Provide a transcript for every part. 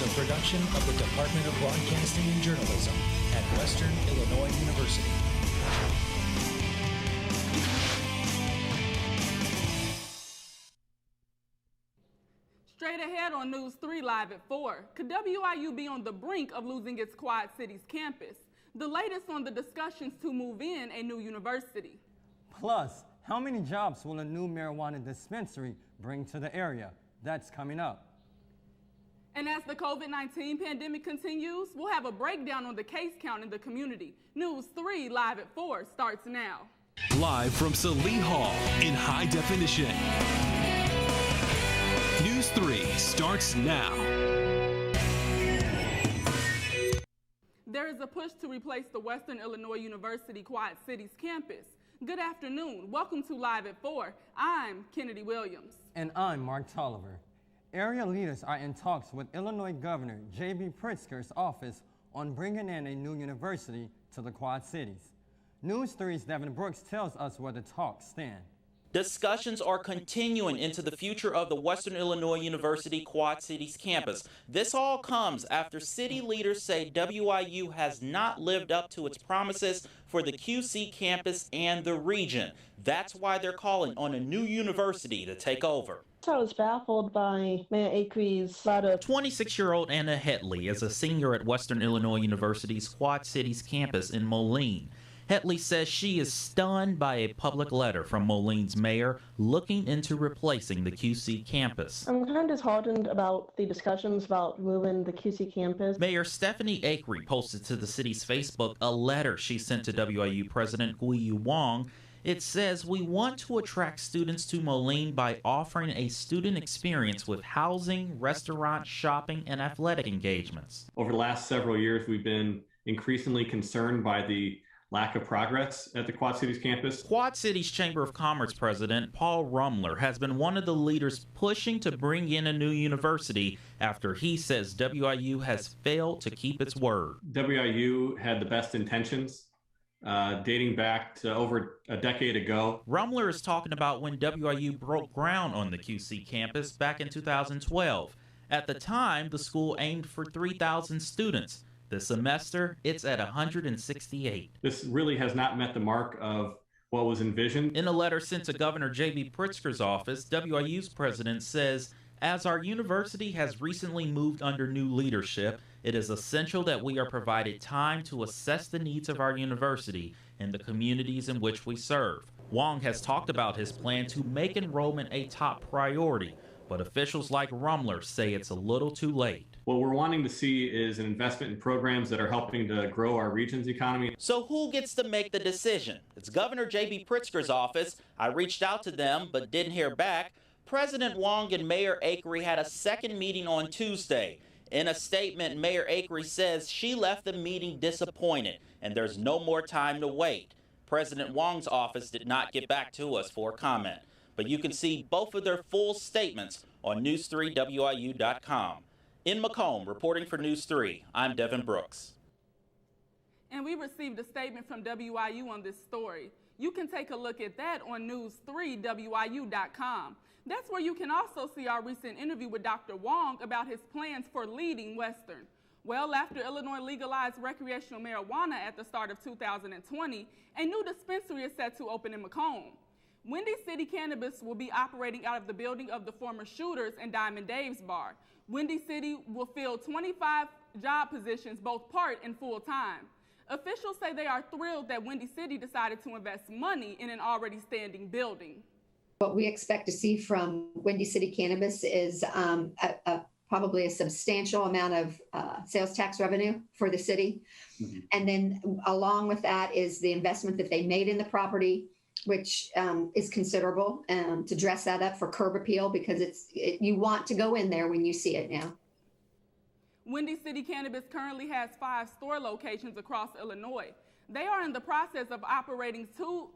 is a production of the Department of Broadcasting and Journalism at Western Illinois University. Straight ahead on News 3 live at 4, could WIU be on the brink of losing its Quad Cities campus? The latest on the discussions to move in a new university. Plus, how many jobs will a new marijuana dispensary bring to the area? That's coming up. And as the COVID-19 pandemic continues, we'll have a breakdown on the case count in the community. News 3 live at 4 starts now. Live from Salee Hall in high definition. News 3 starts now. There is a push to replace the Western Illinois University Quad Cities campus. Good afternoon. Welcome to Live at 4. I'm Kennedy Williams. And I'm Mark Tolliver. Area leaders are in talks with Illinois Governor J.B. Pritzker's office on bringing in a new university to the Quad Cities. News 3's Devin Brooks tells us where the talks stand. Discussions are continuing into the future of the Western Illinois University Quad Cities campus. This all comes after city leaders say WIU has not lived up to its promises for the QC campus and the region. That's why they're calling on a new university to take over. I was baffled by Mayor Acree's letter. 26-year-old Anna Hetley is a senior at Western Illinois University's Quad Cities campus in Moline. Hetley says she is stunned by a public letter from Moline's mayor looking into replacing the QC campus. I'm kind of disheartened about the discussions about moving the QC campus. Mayor Stephanie Acree posted to the city's Facebook a letter she sent to WIU President Guiyu Wong. It says, "We want to attract students to Moline by offering a student experience with housing, restaurant, shopping, and athletic engagements." Over the last several years, we've been increasingly concerned by the lack of progress at the Quad Cities campus. Quad Cities Chamber of Commerce President Paul Rumler has been one of the leaders pushing to bring in a new university after he says WIU has failed to keep its word. WIU had the best intentions dating back to over a decade ago. Rumler is talking about when WIU broke ground on the QC campus back in 2012. At the time, the school aimed for 3,000 students. This semester, it's at 168. This really has not met the mark of what was envisioned. In a letter sent to Governor J.B. Pritzker's office, WIU's president says, "As our university has recently moved under new leadership, it is essential that we are provided time to assess the needs of our university and the communities in which we serve." Wong has talked about his plan to make enrollment a top priority, but officials like Rumler say it's a little too late. What we're wanting to see is an investment in programs that are helping to grow our region's economy. So who gets to make the decision? It's Governor J.B. Pritzker's office. I reached out to them but didn't hear back. President Wong and Mayor Acree had a second meeting on Tuesday. In a statement, Mayor Acree says she left the meeting disappointed and there's no more time to wait. President Wong's office did not get back to us for a comment, but you can see both of their full statements on news3wiu.com. In Macomb, reporting for News 3, I'm Devin Brooks. And we received a statement from WIU on this story. You can take a look at that on news3wiu.com. That's where you can also see our recent interview with Dr. Wong about his plans for leading Western. Well, after Illinois legalized recreational marijuana at the start of 2020, a new dispensary is set to open in Macomb. Windy City Cannabis will be operating out of the building of the former Shooters and Diamond Dave's bar. Windy City will fill 25 job positions, both part and full-time. Officials say they are thrilled that Windy City decided to invest money in an already standing building. What we expect to see from Windy City Cannabis is probably a substantial amount of sales tax revenue for the city. Mm-hmm. And then along with that is the investment that they made in the property, which is considerable, to dress that up for curb appeal, because you want to go in there when you see it now. Windy City Cannabis currently has 5 store locations across Illinois. They are in the process of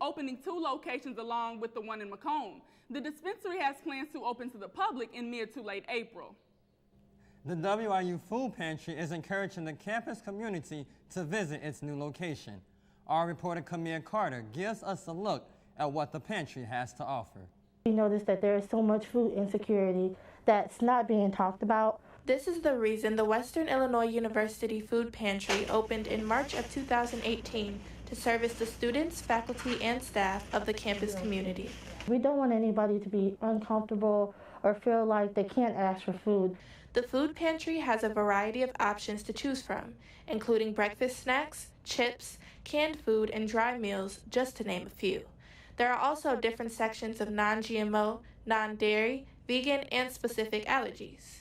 opening 2 locations along with the one in Macomb. The dispensary has plans to open to the public in mid to late April. The WIU Food Pantry is encouraging the campus community to visit its new location. Our reporter Camille Carter gives us a look at what the pantry has to offer. We noticed that there is so much food insecurity that's not being talked about, This is the reason the Western Illinois University Food Pantry opened in March of 2018 to service the students, faculty, and staff of the campus community. We don't want anybody to be uncomfortable or feel like they can't ask for food. The food pantry has a variety of options to choose from, including breakfast snacks, chips, canned food, and dry meals, just to name a few. There are also different sections of non-GMO, non-dairy, vegan, and specific allergies.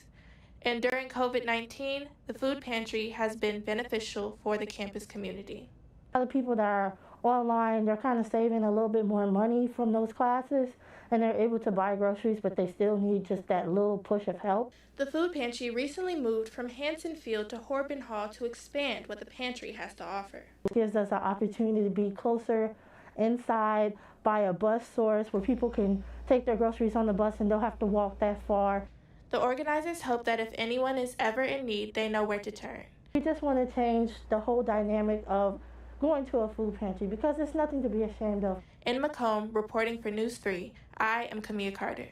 And during COVID-19, the food pantry has been beneficial for the campus community. Other people that are online, they're kind of saving a little bit more money from those classes, and they're able to buy groceries, but they still need just that little push of help. The food pantry recently moved from Hanson Field to Horben Hall to expand what the pantry has to offer. It gives us an opportunity to be closer inside by a bus source where people can take their groceries on the bus and don't have to walk that far. The organizers hope that if anyone is ever in need, they know where to turn. We just want to change the whole dynamic of going to a food pantry because it's nothing to be ashamed of. In Macomb, reporting for News 3, I am Camille Carter.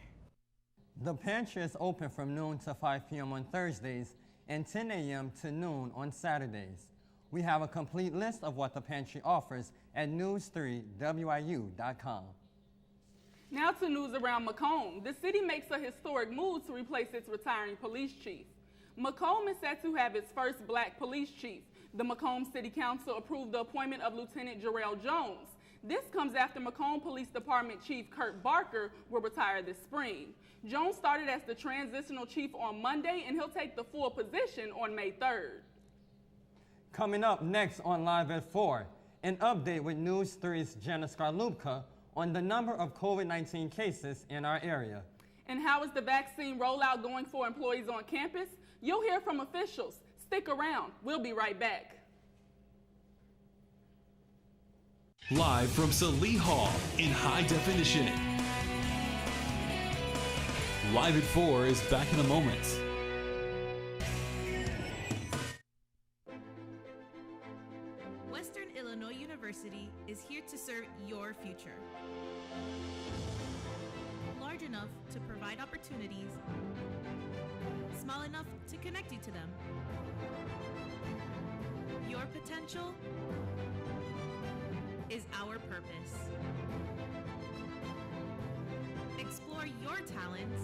The pantry is open from noon to 5 p.m. on Thursdays and 10 a.m. to noon on Saturdays. We have a complete list of what the pantry offers at NEWS3WIU.com. Now to news around Macomb. The city makes a historic move to replace its retiring police chief. Macomb is set to have its first black police chief. The Macomb City Council approved the appointment of Lieutenant Jarrell Jones. This comes after Macomb Police Department Chief Kurt Barker will retire this spring. Jones started as the transitional chief on Monday, and he'll take the full position on May 3rd. Coming up next on Live at 4, an update with News 3's Jenna Skarlupka on the number of COVID-19 cases in our area. And how is the vaccine rollout going for employees on campus? You'll hear from officials. Stick around. We'll be right back. Live from Salee Hall in high definition. Live at 4 is back in a moment. Western Illinois University is here to serve your future. Large enough to provide opportunities, small enough to connect you to them. Your potential is our purpose. Explore your talents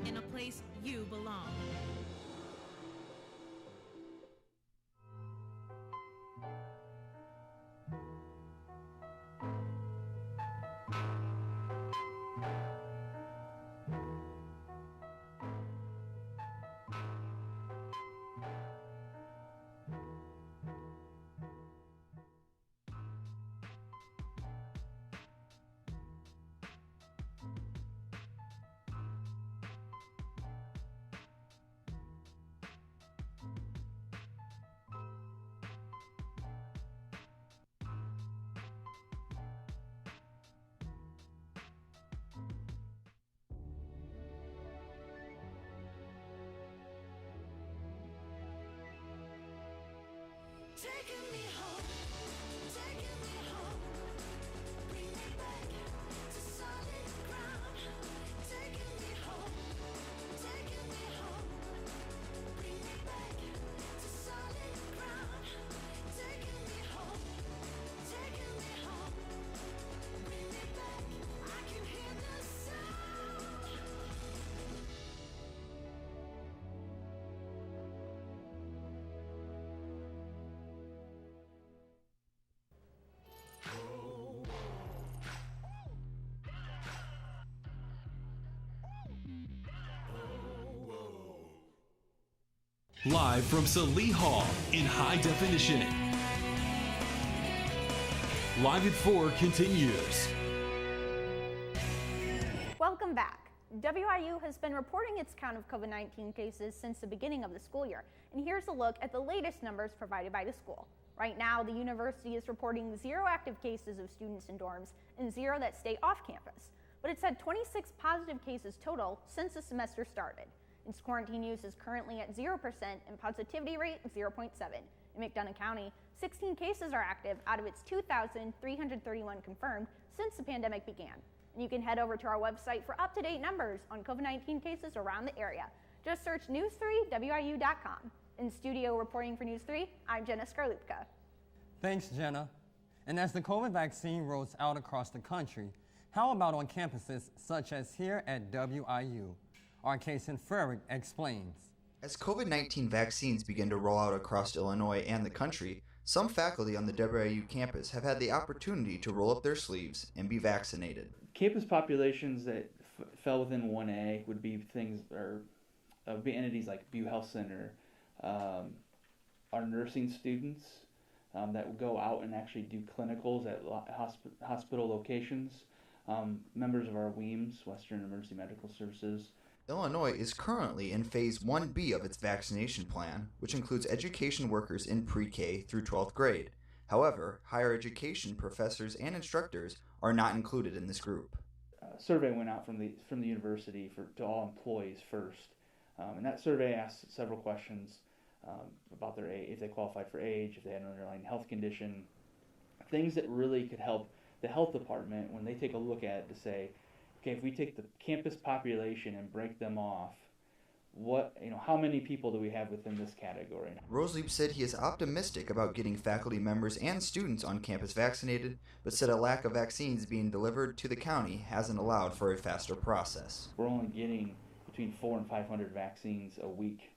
in a place you belong. Taking me home, bring me back to solid ground. Taking me home, bring me back to solid ground. Taking me home, bring me back. I can hear the sound. Live from Salee Hall in high definition. Live at 4 continues. Welcome back. WIU has been reporting its count of COVID-19 cases since the beginning of the school year, and here's a look at the latest numbers provided by the school. Right now, the university is reporting 0 active cases of students in dorms and 0 that stay off campus, but it's had 26 positive cases total since the semester started. Its quarantine use is currently at 0% and positivity rate 0.7. In McDonough County, 16 cases are active out of its 2,331 confirmed since the pandemic began. And you can head over to our website for up-to-date numbers on COVID-19 cases around the area. Just search news3wiu.com. In studio reporting for News 3, I'm Jenna Skarlupka. Thanks, Jenna. And as the COVID vaccine rolls out across the country, how about on campuses such as here at WIU? Our Kason Frerick explains. As COVID-19 vaccines begin to roll out across Illinois and the country, some faculty on the WIU campus have had the opportunity to roll up their sleeves and be vaccinated. Campus populations that fell within 1A would be things, or would be entities like View Health Center, our nursing students that would go out and actually do clinicals at hospital locations, members of our WEMS, Western Emergency Medical Services. Illinois is currently in Phase 1B of its vaccination plan, which includes education workers in pre-K through 12th grade. However, higher education professors and instructors are not included in this group. A survey went out from the university to all employees first, and that survey asked several questions about their age, if they qualified for age, if they had an underlying health condition, things that really could help the health department when they take a look at it to say, okay, if we take the campus population and break them off, how many people do we have within this category? Roseleep said he is optimistic about getting faculty members and students on campus vaccinated, but said a lack of vaccines being delivered to the county hasn't allowed for a faster process. We're only getting between 400 and 500 vaccines a week,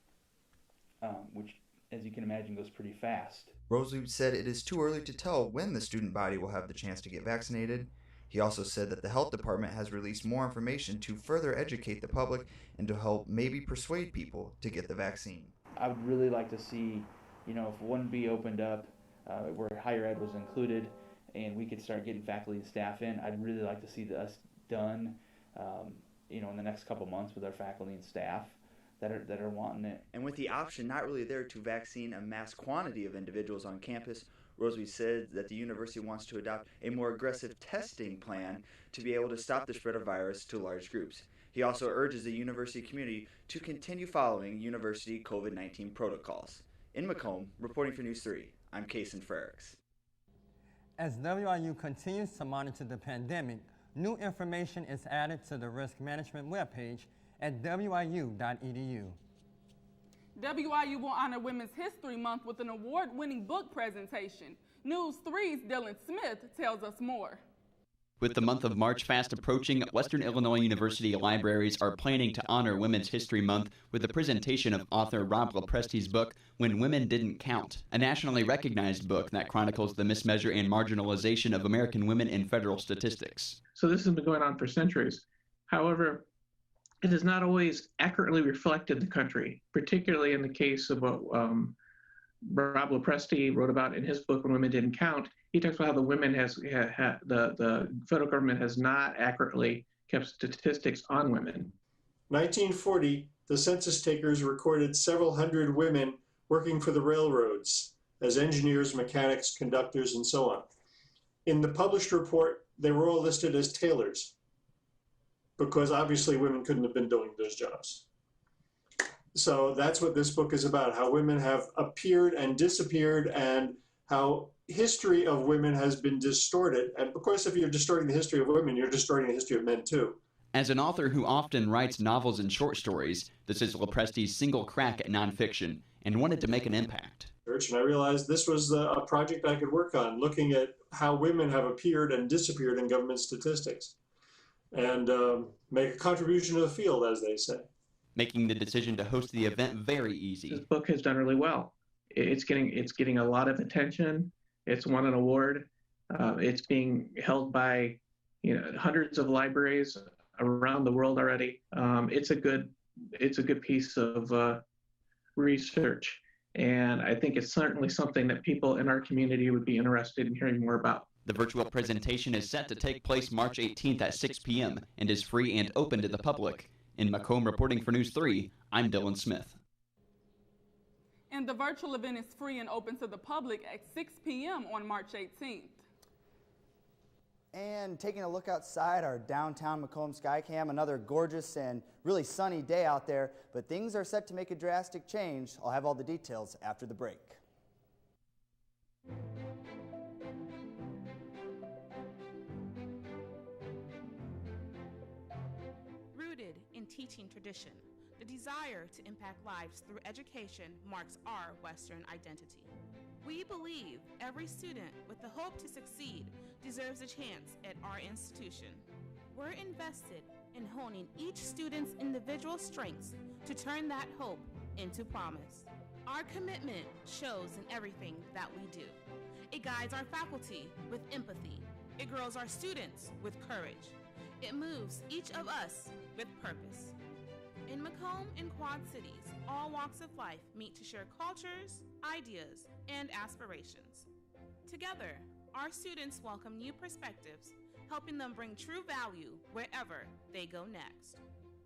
which, as you can imagine, goes pretty fast. Roseleep said it is too early to tell when the student body will have the chance to get vaccinated. He also said that the health department has released more information to further educate the public and to help maybe persuade people to get the vaccine. I would really like to see, if 1B opened up, where higher ed was included, and we could start getting faculty and staff in. I'd really like to see us done, in the next couple months with our faculty and staff that are wanting it. And with the option not really there to vaccine a mass quantity of individuals on campus, Roseby said that the university wants to adopt a more aggressive testing plan to be able to stop the spread of virus to large groups. He also urges the university community to continue following university COVID-19 protocols. In Macomb, reporting for News 3, I'm Kason Frericks. As WIU continues to monitor the pandemic, new information is added to the risk management webpage at wiu.edu. WIU will honor Women's History Month with an award-winning book presentation. News 3's Dylan Smith tells us more. With the month of March fast approaching, Western Illinois University libraries are planning to honor Women's History Month with a presentation of author Rob Lopresti's book, When Women Didn't Count, a nationally recognized book that chronicles the mismeasure and marginalization of American women in federal statistics. So this has been going on for centuries. However, it has not always accurately reflected the country, particularly in the case of what Rob Lopresti wrote about in his book, When Women Didn't Count. He talks about how the federal government has not accurately kept statistics on women. 1940, the census takers recorded several hundred women working for the railroads as engineers, mechanics, conductors, and so on. In the published report, they were all listed as tailors, because obviously women couldn't have been doing those jobs. So that's what this book is about, how women have appeared and disappeared and how history of women has been distorted. And of course, if you're distorting the history of women, you're distorting the history of men too. As an author who often writes novels and short stories, this is Lopresti's single crack at nonfiction and wanted to make an impact. And I realized this was a project I could work on, looking at how women have appeared and disappeared in government statistics, and make a contribution to the field, as they say. Making the decision to host the event very easy. This book has done really well. It's getting a lot of attention. It's won an award. It's being held by hundreds of libraries around the world already. It's a good piece of research, and I think it's certainly something that people in our community would be interested in hearing more about. The virtual presentation is set to take place March 18th at 6 p.m. and is free and open to the public. In Macomb, reporting for News 3, I'm Dylan Smith. And the virtual event is free and open to the public at 6 p.m. on March 18th. And taking a look outside our downtown Macomb Skycam, another gorgeous and really sunny day out there, but things are set to make a drastic change. I'll have all the details after the break. Rooted in teaching tradition, The desire to impact lives through education marks our Western identity. We believe every student with the hope to succeed deserves a chance at our institution. We're invested in honing each student's individual strengths to turn that hope into promise. Our commitment shows in everything that we do. It guides our faculty with empathy. It grows our students with courage. It moves each of us with purpose. In Macomb and Quad Cities, all walks of life meet to share cultures, ideas, and aspirations. Together, our students welcome new perspectives, helping them bring true value wherever they go next.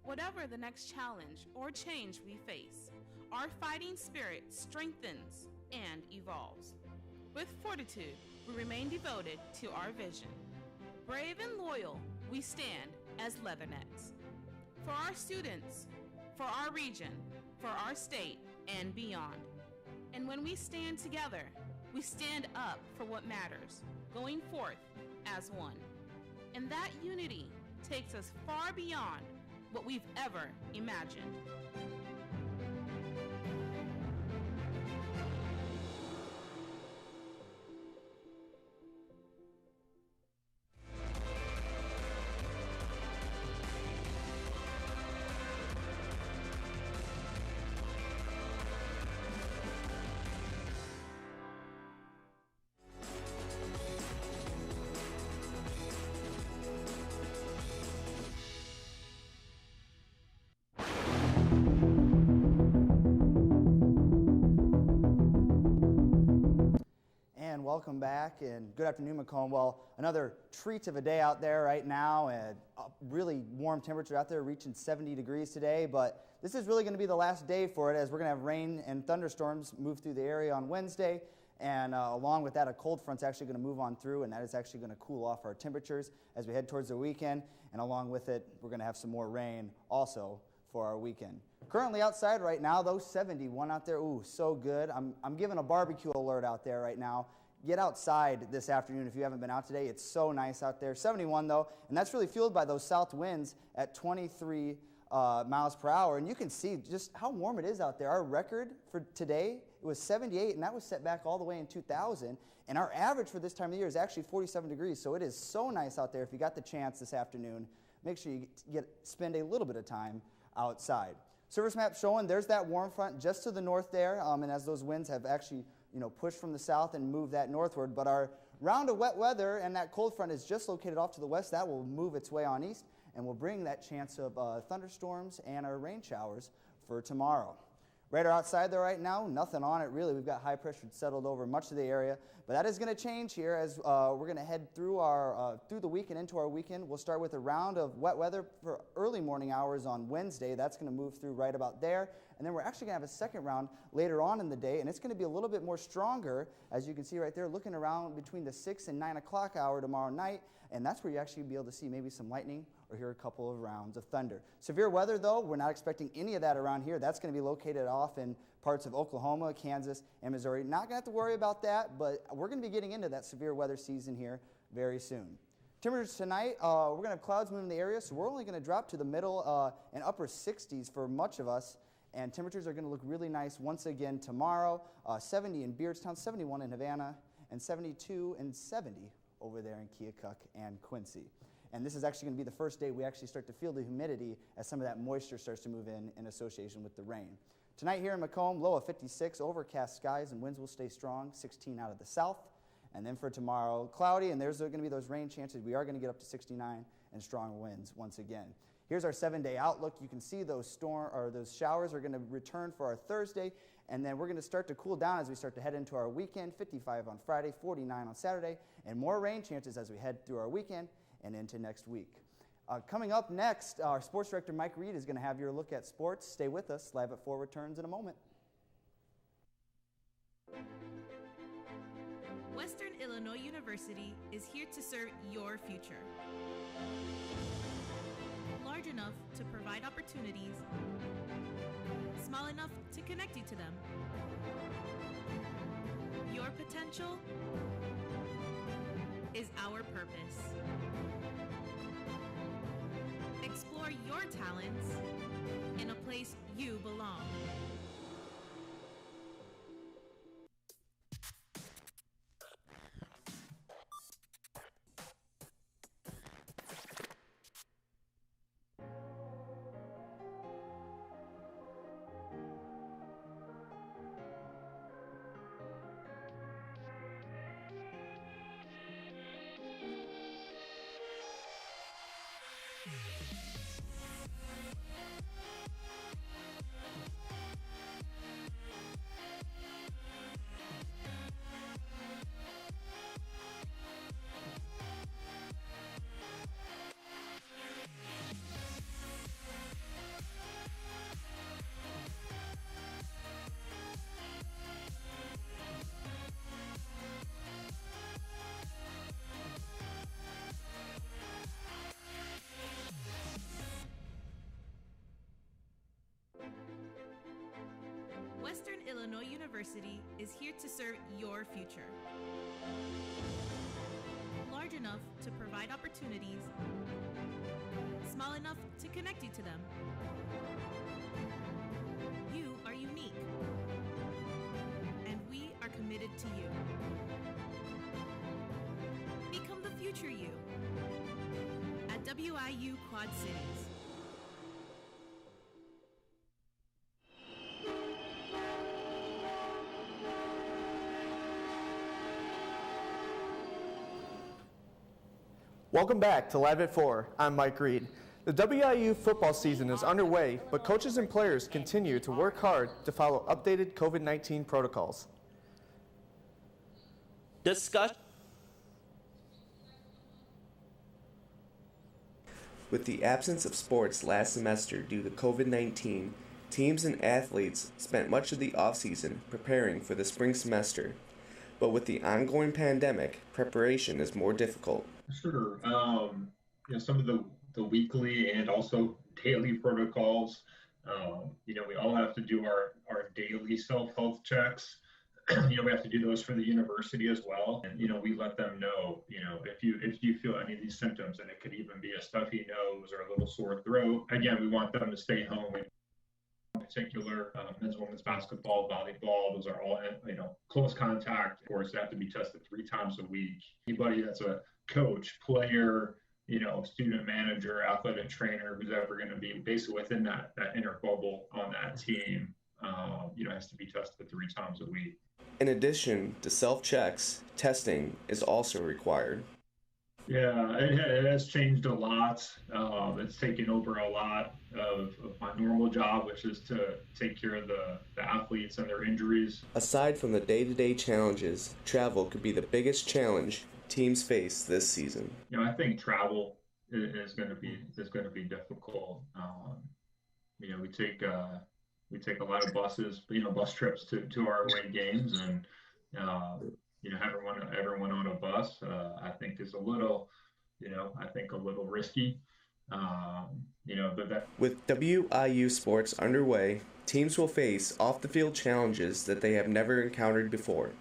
Whatever the next challenge or change we face, our fighting spirit strengthens and evolves. With fortitude, we remain devoted to our vision. Brave and loyal, we stand as Leathernecks. For our students, for our region, for our state, and beyond. And when we stand together, we stand up for what matters, going forth as one. And that unity takes us far beyond what we've ever imagined. Welcome back and good afternoon, Macomb. Well, another treat of a day out there right now, and really warm temperature out there, reaching 70 degrees today. But this is really going to be the last day for it, as we're going to have rain and thunderstorms move through the area on Wednesday. And along with that, a cold front's actually going to move on through, and that is actually going to cool off our temperatures as we head towards the weekend. And along with it, we're going to have some more rain also for our weekend. Currently outside right now, though, 71 out there. Ooh, so good. I'm giving a barbecue alert out there right now. Get outside this afternoon if you haven't been out today. It's so nice out there. 71 though, and that's really fueled by those south winds at 23 miles per hour. And you can see just how warm it is out there. Our record for today, it was 78, and that was set back all the way in 2000. And our average for this time of year is actually 47 degrees. So it is so nice out there. If you got the chance this afternoon, make sure you spend a little bit of time outside. Service map showing there's that warm front just to the north there, and as those winds have actually pushed from the south and moved that northward. But our round of wet weather and that cold front is just located off to the west. That will move its way on east and will bring that chance of thunderstorms and our rain showers for tomorrow. Radar outside there right now, nothing on it really. We've got high pressure settled over much of the area, but that is going to change here as we're going to head through through the week and into our weekend. We'll start with a round of wet weather for early morning hours on Wednesday. That's going to move through right about there, and then we're actually going to have a second round later on in the day, and it's going to be a little bit more stronger, as you can see right there, looking around between the 6 and 9 o'clock hour tomorrow night, and that's where you actually be able to see maybe some lightning or hear a couple of rounds of thunder. Severe weather, though, we're not expecting any of that around here. That's going to be located off in parts of Oklahoma, Kansas, and Missouri. Not going to have to worry about that, but we're going to be getting into that severe weather season here very soon. Temperatures tonight, we're going to have clouds moving in the area, so we're only going to drop to the middle and upper 60s for much of us, and temperatures are going to look really nice once again tomorrow. 70 in Beardstown, 71 in Havana, and 72 and 70 over there in Keokuk and Quincy. And this is actually going to be the first day we actually start to feel the humidity as some of that moisture starts to move in association with the rain. Tonight here in Macomb, low of 56, overcast skies, and winds will stay strong, 16 out of the south. And then for tomorrow, cloudy, and there's going to be those rain chances. We are going to get up to 69 and strong winds once again. Here's our 7-day outlook. You can see those showers are going to return for our Thursday, and then we're going to start to cool down as we start to head into our weekend. 55 on Friday, 49 on Saturday, and more rain chances as we head through our weekend and into next week. Coming up next, our sports director Mike Reed is going to have your look at sports. Stay with us. Live at 4 returns in a moment. Western Illinois University is here to serve your future. Large enough to provide opportunities, small enough to connect you to them. Your potential is our purpose. Explore your talents in a place you belong. Western Illinois University is here to serve your future. Large enough to provide opportunities, small enough to connect you to them. You are unique, and we are committed to you. Become the future you at WIU Quad Cities. Welcome back to Live at 4. I'm Mike Reed. The WIU football season is underway, but coaches and players continue to work hard to follow updated COVID-19 protocols. With the absence of sports last semester due to COVID-19, teams and athletes spent much of the offseason preparing for the spring semester. But with the ongoing pandemic, preparation is more difficult. Sure. Some of the weekly and also daily protocols, we all have to do our daily self-health checks. We have to do those for the university as well. And, we let them know, if you feel any of these symptoms, and it could even be a stuffy nose or a little sore throat. Again, we want them to stay home. In particular, men's and women's basketball, volleyball, those are all, close contact. Of course, they have to be tested 3 times a week. Anybody that's a coach, player, student manager, athletic trainer, who's ever going to be basically within that inner bubble on that team, has to be tested 3 times a week. In addition to self-checks, testing is also required. Yeah, it has changed a lot. It's taken over a lot of my normal job, which is to take care of the athletes and their injuries. Aside from the day-to-day challenges, travel could be the biggest challenge teams face this season. I think travel is going to be difficult. We take a lot of buses, bus trips to our away games, and everyone on a bus, I think is a little risky. With WIU sports underway, teams will face off-the-field challenges that they have never encountered before.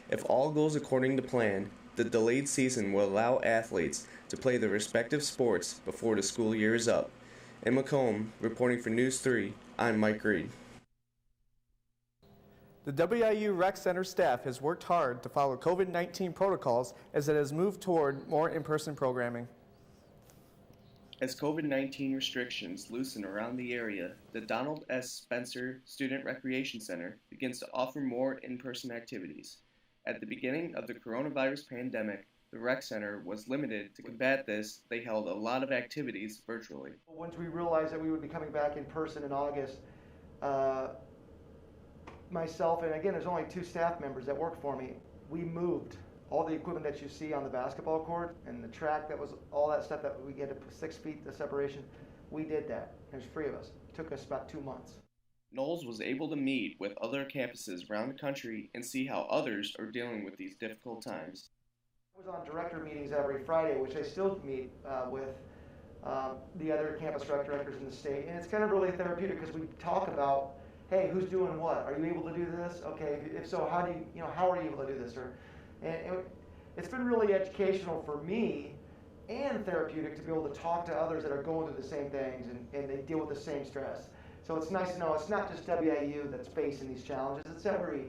If all goes according to plan, the delayed season will allow athletes to play their respective sports before the school year is up. In Macomb, reporting for News 3, I'm Mike Reed. The WIU Rec Center staff has worked hard to follow COVID-19 protocols as it has moved toward more in-person programming. As COVID-19 restrictions loosen around the area, the Donald S. Spencer Student Recreation Center begins to offer more in-person activities. At the beginning of the coronavirus pandemic, the Rec Center was limited. To combat this, they held a lot of activities virtually. Once we realized that we would be coming back in person in August, myself, and again, there's only 2 staff members that work for me, we moved all the equipment that you see on the basketball court and the track, that was all that stuff that we had to put 6 feet of separation. We did that. There's 3 of us. It took us about 2 months. Knowles was able to meet with other campuses around the country and see how others are dealing with these difficult times. I was on director meetings every Friday, which I still meet with the other campus directors in the state, and it's kind of really therapeutic because we talk about, hey, who's doing what? Are you able to do this? Okay, if so, how are you able to do this? And it's been really educational for me and therapeutic to be able to talk to others that are going through the same things and they deal with the same stress. So it's nice to know it's not just WIU that's facing these challenges, it's every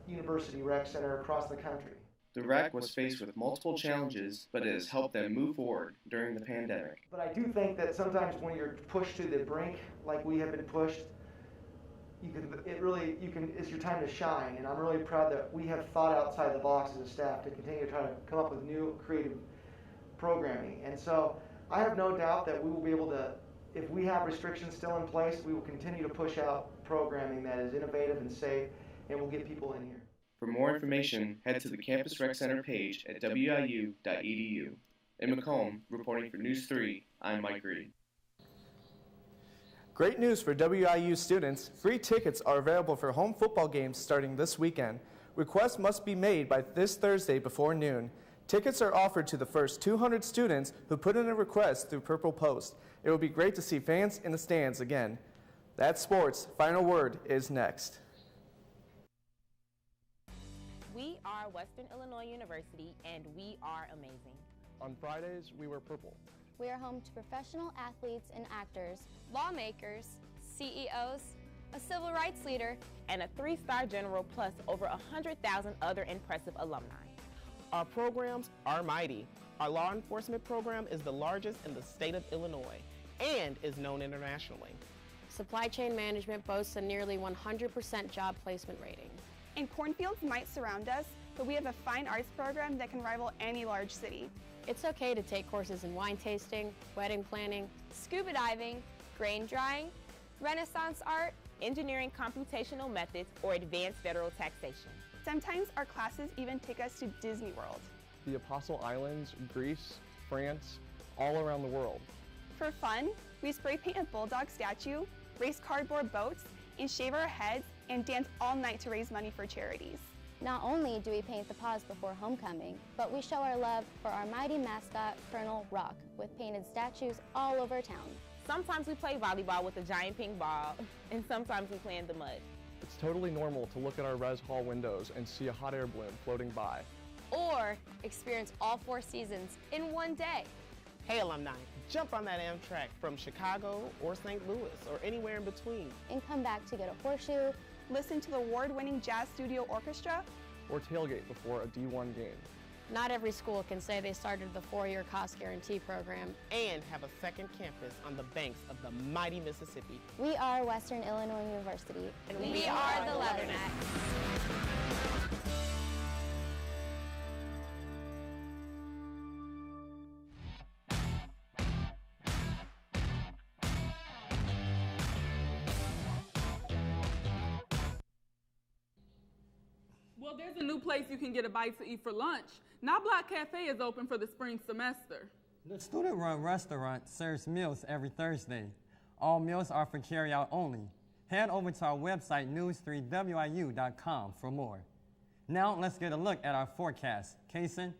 university rec center across the country. The rec was faced with multiple challenges, but it has helped them move forward during the pandemic. But I do think that sometimes when you're pushed to the brink, like we have been pushed, it's your time to shine. And I'm really proud that we have thought outside the box as a staff to continue to try to come up with new creative programming. And so I have no doubt that we will be able to, if we have restrictions still in place, we will continue to push out programming that is innovative and safe, and will get people in here. For more information, head to the Campus Rec Center page at wiu.edu. In Macomb, reporting for News 3, I'm Mike Reed. Great news for WIU students. Free tickets are available for home football games starting this weekend. Requests must be made by this Thursday before noon. Tickets are offered to the first 200 students who put in a request through Purple Post. It will be great to see fans in the stands again. That's sports. Final word is next. We are Western Illinois University, and we are amazing. On Fridays, we wear purple. We are home to professional athletes and actors, lawmakers, CEOs, a civil rights leader, and a 3-star general, plus over 100,000 other impressive alumni. Our programs are mighty. Our law enforcement program is the largest in the state of Illinois and is known internationally. Supply chain management boasts a nearly 100% job placement rating. And cornfields might surround us, but we have a fine arts program that can rival any large city. It's okay to take courses in wine tasting, wedding planning, scuba diving, grain drying, Renaissance art, engineering computational methods, or advanced federal taxation. Sometimes our classes even take us to Disney World. The Apostle Islands, Greece, France, all around the world. For fun, we spray paint a bulldog statue, race cardboard boats, and shave our heads and dance all night to raise money for charities. Not only do we paint the paws before homecoming, but we show our love for our mighty mascot, Colonel Rock, with painted statues all over town. Sometimes we play volleyball with a giant ping ball, and sometimes we play in the mud. It's totally normal to look at our res hall windows and see a hot air balloon floating by. Or experience all 4 seasons in one day. Hey alumni, jump on that Amtrak from Chicago or St. Louis or anywhere in between. And come back to get a horseshoe, listen to the award-winning Jazz Studio Orchestra, or tailgate before a D1 game. Not every school can say they started the 4-year cost guarantee program and have a second campus on the banks of the mighty Mississippi. We are Western Illinois University, and we are the Leathernecks. Well, there's a new place you can get a bite to eat for lunch. Now Block Cafe is open for the spring semester. The student-run restaurant serves meals every Thursday. All meals are for carry-out only. Head over to our website, news3wiu.com, for more. Now let's get a look at our forecast. Kason?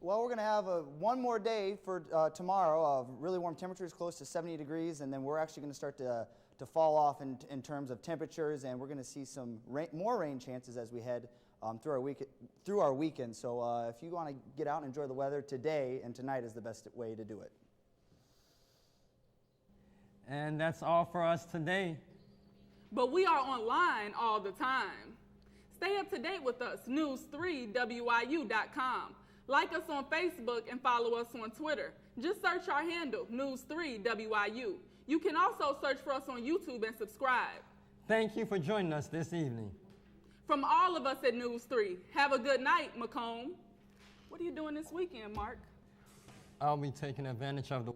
Well, we're going to have one more day for tomorrow of really warm temperatures, close to 70 degrees, and then we're actually going to start to fall off in terms of temperatures, and we're going to see some more rain chances as we head through our weekend. So if you want to get out and enjoy the weather, today and tonight is the best way to do it. And that's all for us today. But we are online all the time. Stay up to date with us, news3wiu.com. Like us on Facebook and follow us on Twitter. Just search our handle, News3WIU. You can also search for us on YouTube and subscribe. Thank you for joining us this evening. From all of us at News 3, have a good night, Macomb. What are you doing this weekend, Mark? I'll be taking advantage of the